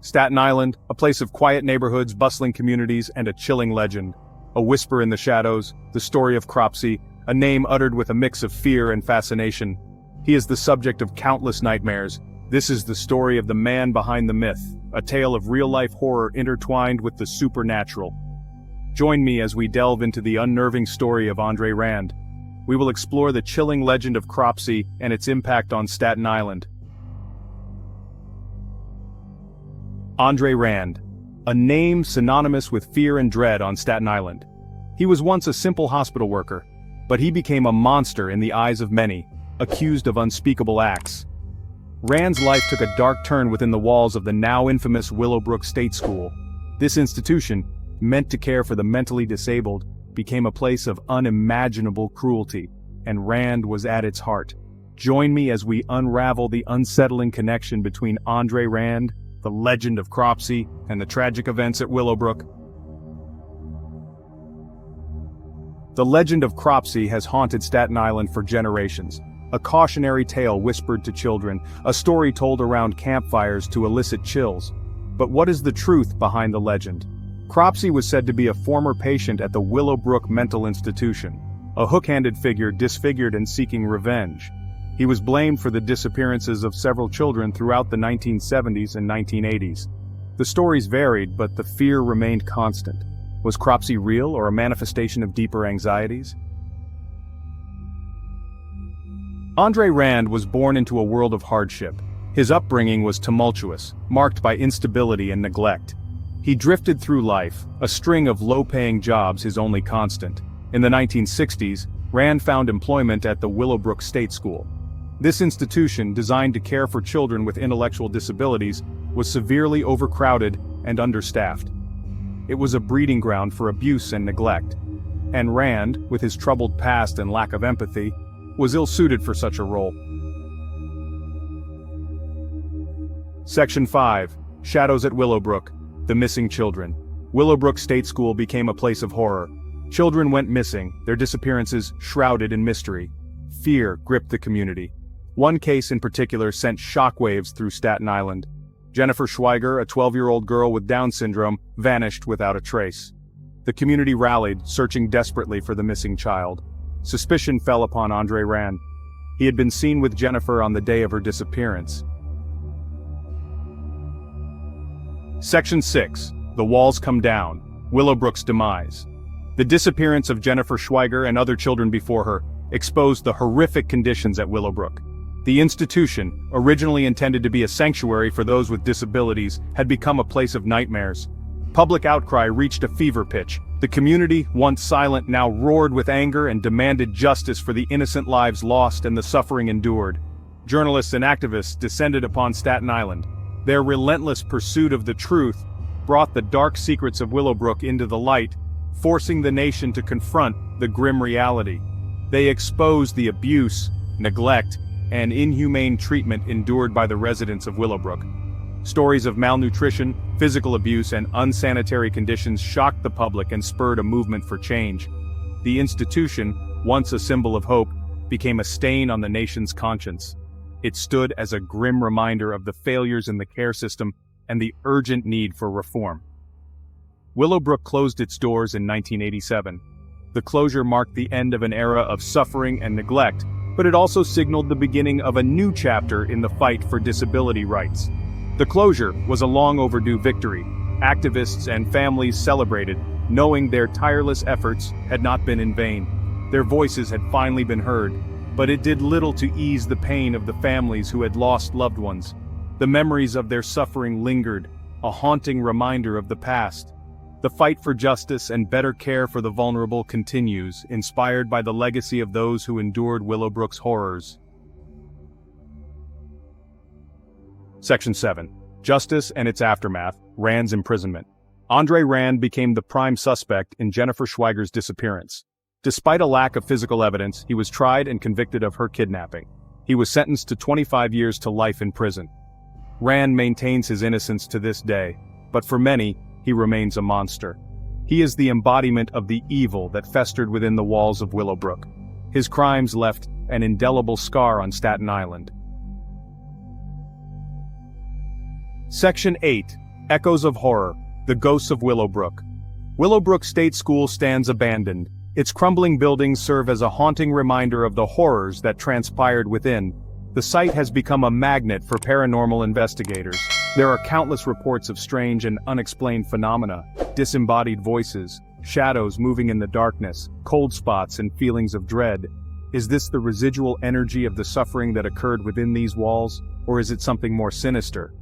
Staten Island, a place of quiet neighborhoods, bustling communities, and a chilling legend. A whisper in the shadows, the story of Cropsy, a name uttered with a mix of fear and fascination. He is the subject of countless nightmares. This is the story of the man behind the myth, a tale of real-life horror intertwined with the supernatural. Join me as we delve into the unnerving story of Andre Rand. We will explore the chilling legend of Cropsy and its impact on Staten Island. Andre Rand, a name synonymous with fear and dread on Staten Island. He was once a simple hospital worker, but he became a monster in the eyes of many, accused of unspeakable acts. Rand's life took a dark turn within the walls of the now infamous Willowbrook State School. This institution, meant to care for the mentally disabled, became a place of unimaginable cruelty, and Rand was at its heart. Join me as we unravel the unsettling connection between Andre Rand, the legend of Cropsy, and the tragic events at Willowbrook. The legend of Cropsy has haunted Staten Island for generations. A cautionary tale whispered to children, a story told around campfires to elicit chills. But what is the truth behind the legend? Cropsy was said to be a former patient at the Willowbrook Mental Institution, a hook-handed figure disfigured and seeking revenge. He was blamed for the disappearances of several children throughout the 1970s and 1980s. The stories varied, but the fear remained constant. Was Cropsy real or a manifestation of deeper anxieties? Andre Rand was born into a world of hardship. His upbringing was tumultuous, marked by instability and neglect. He drifted through life, a string of low-paying jobs his only constant. In the 1960s, Rand found employment at the Willowbrook State School. This institution, designed to care for children with intellectual disabilities, was severely overcrowded and understaffed. It was a breeding ground for abuse and neglect. And Rand, with his troubled past and lack of empathy, was ill-suited for such a role. Section 5. Shadows at Willowbrook. The Missing Children. Willowbrook State School became a place of horror. Children went missing, their disappearances shrouded in mystery. Fear gripped the community. One case in particular sent shockwaves through Staten Island. Jennifer Schweiger, a 12-year-old girl with Down syndrome, vanished without a trace. The community rallied, searching desperately for the missing child. Suspicion fell upon Andre Rand. He had been seen with Jennifer on the day of her disappearance. Section 6. The Walls Come Down. Willowbrook's Demise. The disappearance of Jennifer Schweiger and other children before her exposed the horrific conditions at Willowbrook. The institution, originally intended to be a sanctuary for those with disabilities, had become a place of nightmares. Public outcry reached a fever pitch. The community, once silent, now roared with anger and demanded justice for the innocent lives lost and the suffering endured. Journalists and activists descended upon Staten Island. Their relentless pursuit of the truth brought the dark secrets of Willowbrook into the light, forcing the nation to confront the grim reality. They exposed the abuse, neglect, and inhumane treatment endured by the residents of Willowbrook. Stories of malnutrition, physical abuse, and unsanitary conditions shocked the public and spurred a movement for change. The institution, once a symbol of hope, became a stain on the nation's conscience. It stood as a grim reminder of the failures in the care system and the urgent need for reform. Willowbrook closed its doors in 1987. The closure marked the end of an era of suffering and neglect, but it also signaled the beginning of a new chapter in the fight for disability rights. The closure was a long overdue victory. Activists and families celebrated, knowing their tireless efforts had not been in vain. Their voices had finally been heard, but it did little to ease the pain of the families who had lost loved ones. The memories of their suffering lingered, a haunting reminder of the past. The fight for justice and better care for the vulnerable continues, inspired by the legacy of those who endured Willowbrook's horrors. Section 7. Justice and its aftermath. Rand's imprisonment. Andre Rand became the prime suspect in Jennifer Schweiger's disappearance. Despite a lack of physical evidence, he was tried and convicted of her kidnapping. He was sentenced to 25 years to life in prison. Rand maintains his innocence to this day, but for many, he remains a monster. He is the embodiment of the evil that festered within the walls of Willowbrook. His crimes left an indelible scar on Staten Island. Section 8. Echoes of horror, the ghosts of Willowbrook. Willowbrook State School stands abandoned. Its crumbling buildings serve as a haunting reminder of the horrors that transpired within. The site has become a magnet for paranormal investigators. There are countless reports of strange and unexplained phenomena, disembodied voices, shadows moving in the darkness, cold spots and feelings of dread. Is this the residual energy of the suffering that occurred within these walls, or is it something more sinister?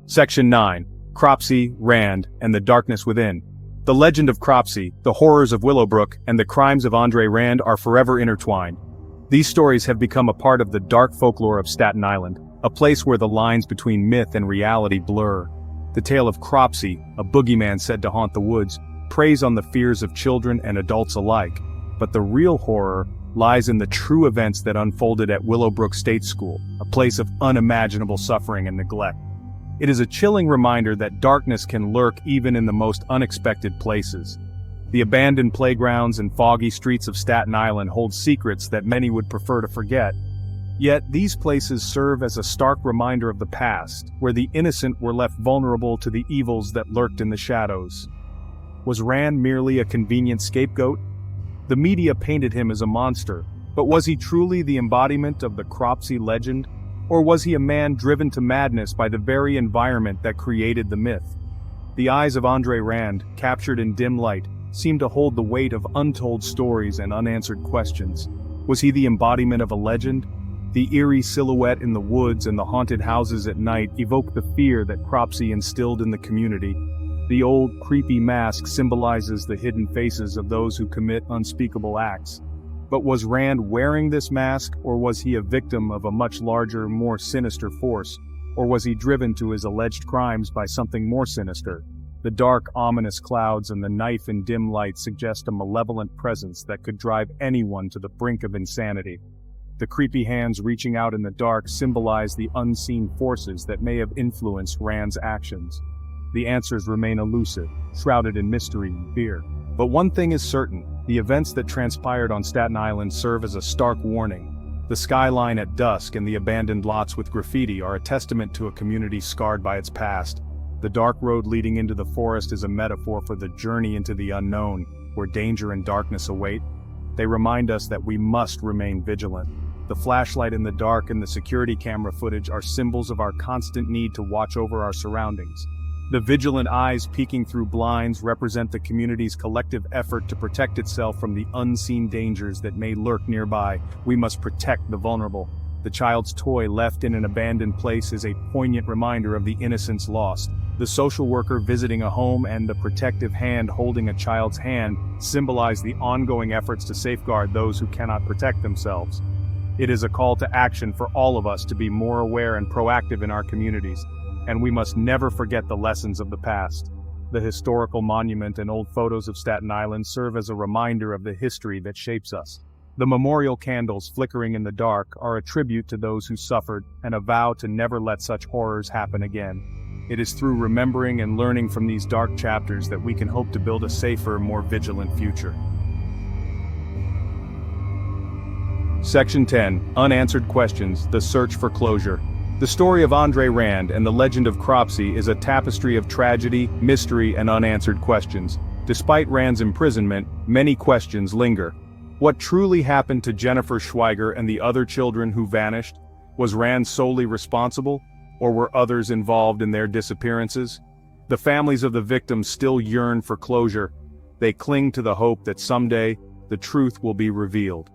Section 9. Cropsy, Rand, and the Darkness Within. The legend of Cropsy, the horrors of Willowbrook, and the crimes of Andre Rand are forever intertwined. These stories have become a part of the dark folklore of Staten Island, a place where the lines between myth and reality blur. The tale of Cropsy, a boogeyman said to haunt the woods, preys on the fears of children and adults alike. But the real horror lies in the true events that unfolded at Willowbrook State School, a place of unimaginable suffering and neglect. It is a chilling reminder that darkness can lurk even in the most unexpected places. The abandoned playgrounds and foggy streets of Staten Island hold secrets that many would prefer to forget. Yet these places serve as a stark reminder of the past, where the innocent were left vulnerable to the evils that lurked in the shadows. Was Rand merely a convenient scapegoat? The media painted him as a monster, but was he truly the embodiment of the Cropsy legend? Or was he a man driven to madness by the very environment that created the myth? The eyes of Andre Rand, captured in dim light, seemed to hold the weight of untold stories and unanswered questions. Was he the embodiment of a legend? The eerie silhouette in the woods and the haunted houses at night evoked the fear that Cropsy instilled in the community. The old, creepy mask symbolizes the hidden faces of those who commit unspeakable acts. But was Rand wearing this mask, or was he a victim of a much larger, more sinister force? Or was he driven to his alleged crimes by something more sinister? The dark, ominous clouds and the knife in dim light suggest a malevolent presence that could drive anyone to the brink of insanity. The creepy hands reaching out in the dark symbolize the unseen forces that may have influenced Rand's actions. The answers remain elusive, shrouded in mystery and fear. But one thing is certain. The events that transpired on Staten Island serve as a stark warning. The skyline at dusk and the abandoned lots with graffiti are a testament to a community scarred by its past. The dark road leading into the forest is a metaphor for the journey into the unknown, where danger and darkness await. They remind us that we must remain vigilant. The flashlight in the dark and the security camera footage are symbols of our constant need to watch over our surroundings. The vigilant eyes peeking through blinds represent the community's collective effort to protect itself from the unseen dangers that may lurk nearby. We must protect the vulnerable. The child's toy left in an abandoned place is a poignant reminder of the innocence lost. The social worker visiting a home and the protective hand holding a child's hand symbolize the ongoing efforts to safeguard those who cannot protect themselves. It is a call to action for all of us to be more aware and proactive in our communities. And we must never forget the lessons of the past. The historical monument and old photos of Staten Island serve as a reminder of the history that shapes us. The memorial candles flickering in the dark are a tribute to those who suffered and a vow to never let such horrors happen again. It is through remembering and learning from these dark chapters that we can hope to build a safer, more vigilant future. Section 10. Unanswered Questions, the Search for Closure. The story of Andre Rand and the legend of Cropsy is a tapestry of tragedy, mystery, and unanswered questions. Despite Rand's imprisonment, many questions linger. What truly happened to Jennifer Schweiger and the other children who vanished? Was Rand solely responsible, or were others involved in their disappearances? The families of the victims still yearn for closure. They cling to the hope that someday, the truth will be revealed.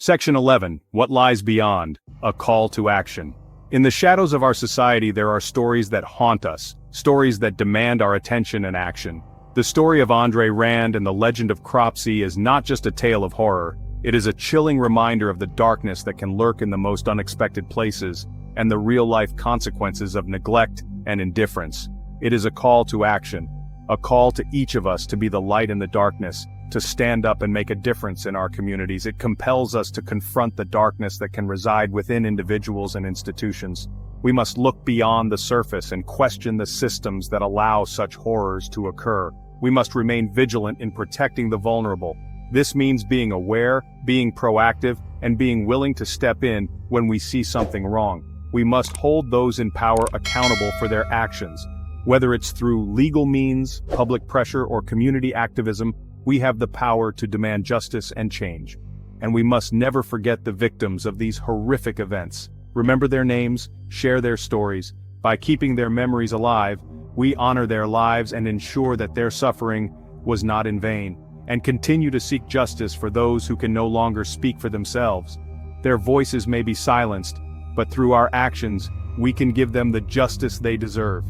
Section 11. What Lies Beyond? A Call to Action. In the shadows of our society there are stories that haunt us, stories that demand our attention and action. The story of Andre Rand and the legend of Cropsy is not just a tale of horror, it is a chilling reminder of the darkness that can lurk in the most unexpected places, and the real-life consequences of neglect and indifference. It is a call to action, a call to each of us to be the light in the darkness, to stand up and make a difference in our communities. It compels us to confront the darkness that can reside within individuals and institutions. We must look beyond the surface and question the systems that allow such horrors to occur. We must remain vigilant in protecting the vulnerable. This means being aware, being proactive, and being willing to step in when we see something wrong. We must hold those in power accountable for their actions. Whether it's through legal means, public pressure, or community activism, we have the power to demand justice and change. And we must never forget the victims of these horrific events. Remember their names, share their stories. By keeping their memories alive, we honor their lives and ensure that their suffering was not in vain, and continue to seek justice for those who can no longer speak for themselves. Their voices may be silenced, but through our actions, we can give them the justice they deserve.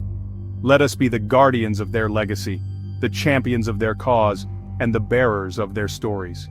Let us be the guardians of their legacy, the champions of their cause, and the bearers of their stories.